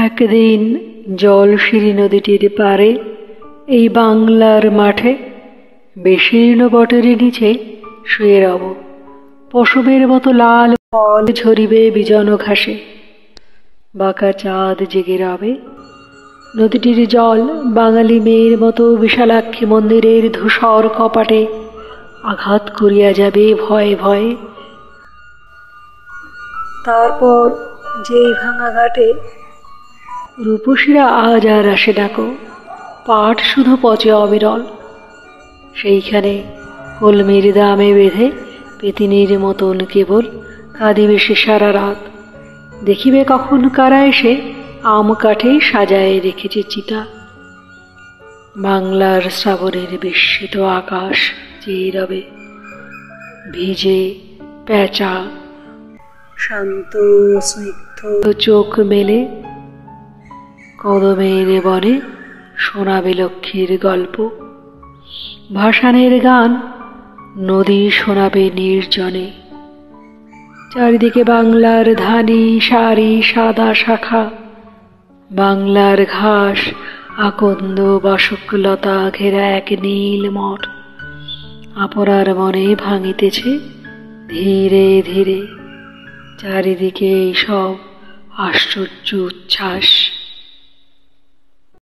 একদিন জলশিরি নদীটির পারে এই বাংলার মাঠে বিশীর্ণ বটের নিচে শুয়ে রব। পশমের মতো লাল ফল ঝরিবে বিজন ঘাসে, বাঁকা চাঁদ জেগে রবে। নদীটির জল বাঙালি মেয়ের মতো বিশালাক্ষী মন্দিরের ধূসর কপাটে আঘাত করিয়া যাবে ভয়ে ভয়ে। তারপর যেই ভাঙা ঘাটে রূপসীরা আজ আর আসে ডাকো, পাট শুধু পচে অবিরল। সেইখানে কলমির দামে বেঁধে পেতিনীর মতন কেবল কাঁদিবে সে সারা রাত। দেখিবে কখন কারা এসে আম কাঠে সাজায় রেখেছে চিতা। বাংলার শ্রাবণের বিস্মিত আকাশ চেয়ে রবে, ভিজে প্যাঁচা শান্ত স্নিগ্ধ চোখ মেলে। কদমের বনে শোনাবে লক্ষ্মীর গল্প, ভাসানের গান নদী শোনাবে নির্জনে। চারিদিকে বাংলার ধানি সারি সাদা শাখা, বাংলার ঘাস আকন্দ বাসকলতা ঘেরা এক নীল মঠ আপরার মনে ভাঙিতেছে ধীরে ধীরে। চারিদিকে এইসব আশ্চর্য উচ্ছ্বাস।